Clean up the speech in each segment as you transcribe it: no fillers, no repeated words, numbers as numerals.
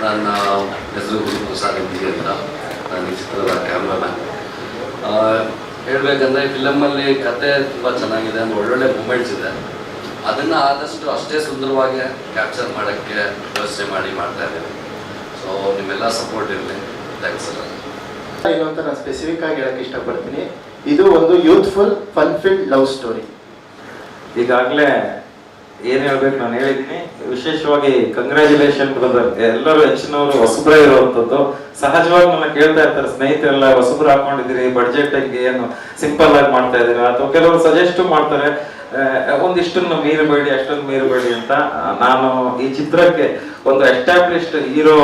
ನನ್ನ ಹೆಸರು ಗುರುಪ್ರಸಾದ್ ಅಂತ. ನಾನು ಈ ಚಿತ್ರದ ಕ್ಯಾಮ್ರಾಮ್ಯಾನ್. ಹೇಳಬೇಕಂದ್ರೆ ಫಿಲಮಲ್ಲಿ ಕತೆ ತುಂಬ ಚೆನ್ನಾಗಿದೆ, ಒಳ್ಳೊಳ್ಳೆ ಮೂಮೆಂಟ್ಸ್ ಇದೆ. ಅದನ್ನು ಆದಷ್ಟು ಅಷ್ಟೇ ಸುಂದರವಾಗಿ ಕ್ಯಾಪ್ಚರ್ ಮಾಡೋಕ್ಕೆ ವ್ಯವಸ್ಥೆ ಮಾಡ್ತಾ ಇದ್ದೀನಿ. ಸೊ ನಿಮ್ಮೆಲ್ಲ ಸಪೋರ್ಟ್ ಇರಲಿ. Thanks sir. ಏನು ಅಂತ ನಾನು ಸ್ಪೆಸಿಫಿಕ್ ಆಗಿ ಹೇಳಕ್ಕೆ ಇಷ್ಟಪಡ್ತೀನಿ. ಇದು ಒಂದು youthful fun filled love story. ಈಗಾಗಲೇ ಏನು ಹೇಳ್ಬೇಕು ನಾನು ಹೇಳಿದ್ದೀನಿ. ವಿಶೇಷವಾಗಿ ಕಂಗ್ರ್ಯಾಚುಲೇಷನ್ ಬ್ರದರ್. ಎಲ್ಲರೂ ಹೆಚ್ಚಿನವರು ಹೊಸಬ್ರೇ ಇರುವಂಥದ್ದು. ಸಹಜವಾಗಿ ನನ್ನ ಕೇಳ್ತಾ ಇರ್ತಾರೆ ಸ್ನೇಹಿತರೆಲ್ಲ, ಹೊಸಬ್ರು ಹಾಕೊಂಡಿದ್ದೀರಿ, ಬಡ್ಜೆಟ್ ಏನು ಸಿಂಪಲ್ ಆಗಿ ಮಾಡ್ತಾ ಇದ್ದೀರಾ, ಅಥವಾ ಕೆಲವರು ಸಜೆಸ್ಟ್ ಮಾಡ್ತಾರೆ ಒಂದಿಷ್ಟನ್ನು ಮೀರಬೇಡಿ ಅಷ್ಟೊಂದು ಮೀರಬೇಡಿ ಅಂತ. ನಾನು ಈ ಚಿತ್ರಕ್ಕೆ ಒಂದು ಎಸ್ಟಾಬ್ಲಿಷ್ಡ್ ಹೀರೋ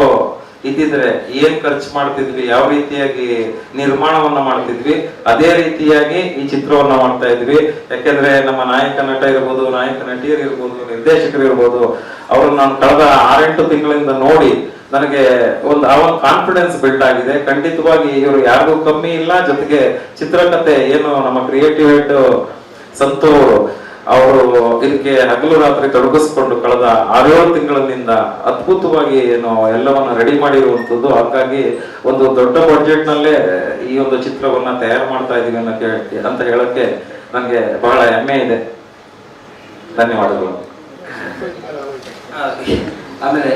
ಇದ್ದಿದ್ರೆ ಏನ್ ಖರ್ಚು ಮಾಡ್ತಿದ್ವಿ, ಯಾವ ರೀತಿಯಾಗಿ ನಿರ್ಮಾಣವನ್ನ ಮಾಡ್ತಿದ್ವಿ, ಅದೇ ರೀತಿಯಾಗಿ ಈ ಚಿತ್ರವನ್ನ ಮಾಡ್ತಾ ಇದ್ವಿ. ಯಾಕೆಂದ್ರೆ ನಮ್ಮ ನಾಯಕ ನಟ ಇರ್ಬೋದು, ನಾಯಕ ನಟಿಯರು ಇರ್ಬೋದು, ನಿರ್ದೇಶಕರು ಇರ್ಬೋದು, ಅವ್ರನ್ನ ನಾನು ಕಳೆದ 6-8 ತಿಂಗಳಿಂದ ನೋಡಿ ನನಗೆ ಒಂದು ಕಾನ್ಫಿಡೆನ್ಸ್ ಬಿಲ್ಡ್ ಆಗಿದೆ. ಖಂಡಿತವಾಗಿ ಇವರು ಯಾರಿಗೂ ಕಮ್ಮಿ ಇಲ್ಲ. ಜೊತೆಗೆ ಚಿತ್ರಕಥೆ ಏನು ನಮ್ಮ ಕ್ರಿಯೇಟಿವ್ ಹೆಡ್ ಸಂತು ಅವರು ಇದಕ್ಕೆ ಹಗಲು ರಾತ್ರಿ ತೊಡಗಿಸ್ಕೊಂಡು ಕಳೆದ 6-7 ತಿಂಗಳಿಂದ ಅದ್ಭುತವಾಗಿ ಏನು ಎಲ್ಲವನ್ನ ರೆಡಿ ಮಾಡಿರುವಂಥದ್ದು. ಹಾಗಾಗಿ ಒಂದು ದೊಡ್ಡ ಬಡ್ಜೆಟ್ ನಲ್ಲೇ ಈ ಒಂದು ಚಿತ್ರವನ್ನ ತಯಾರು ಮಾಡ್ತಾ ಇದೀವಿ ಅಂತ ಹೇಳಕ್ಕೆ ನನಗೆ ಬಹಳ ಹೆಮ್ಮೆ ಇದೆ. ಧನ್ಯವಾದಗಳು. ಆಮೇಲೆ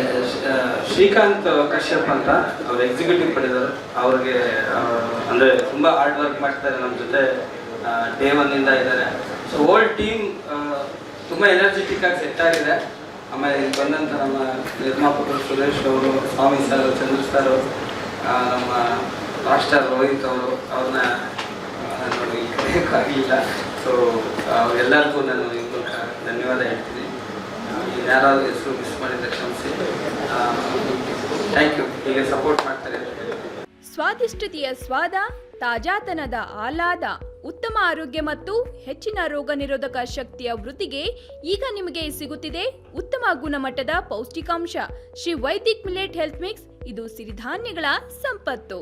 ಶ್ರೀಕಾಂತ್ ಕಶ್ಯಪ್ ಅಂತ ಅವ್ರು ಎಕ್ಸಿಕ್ಯೂಟಿವ್ ಪಡೆದರು. ಅವ್ರಿಗೆ ಅಂದ್ರೆ ತುಂಬಾ ಹಾರ್ಡ್ ವರ್ಕ್ ಮಾಡ್ತಾರೆ, ನಮ್ಮ ಜೊತೆ ಡೇ 1 ಇಂದ ಇದ್ದಾರೆ. ಸೊ ಹೋಲ್ ಟೀಮ್ ತುಂಬ ಎನರ್ಜೆಟಿಕ್ ಆಗಿ ಸೆಟ್ ಆಗಿದೆ. ಆಮೇಲೆ ಇಲ್ಲಿ ಬಂದಂಥ ನಮ್ಮ ನಿರ್ಮಾಪಕರು ಸುರೇಶ್ ಅವರು, ಸ್ವಾಮಿ ಸರ್, ಚಂದ್ರ ಸರ್, ನಮ್ಮ ಮಾಸ್ಟರ್ ರೋಹಿತ್ ಅವರು, ಅವ್ರನ್ನ ನಾನು ಕರೆಯೋಕ್ಕಾಗಲಿಲ್ಲ. ಸೊ ಎಲ್ಲರಿಗೂ ನಾನು ಇವಾಗ ಧನ್ಯವಾದ ಹೇಳ್ತೀನಿ. ಯಾರಾದರೂ ಹೆಸರು ಮಿಸ್ ಮಾಡಿದ್ರೆ ಕ್ಷಮಿಸಿ. Thank you. ಹೀಗೆ ಸಪೋರ್ಟ್ ಮಾಡ್ತಾರೆ. ಸ್ವಾದಿಷ್ಟತೆಯ ಸ್ವಾದ, ತಾಜಾತನದ ಆಹ್ಲಾದ, ಉತ್ತಮ ಆರೋಗ್ಯ ಮತ್ತು ಹೆಚ್ಚಿನ ರೋಗ ನಿರೋಧಕ ಶಕ್ತಿಯ ವೃದ್ಧಿಗೆ ಈಗ ನಿಮಗೆ ಸಿಗುತ್ತಿದೆ ಉತ್ತಮ ಗುಣಮಟ್ಟದ ಪೌಷ್ಟಿಕಾಂಶ. Shri Vaidik millet health mix. ಇದು ಸಿರಿಧಾನ್ಯಗಳ ಸಂಪತ್ತು.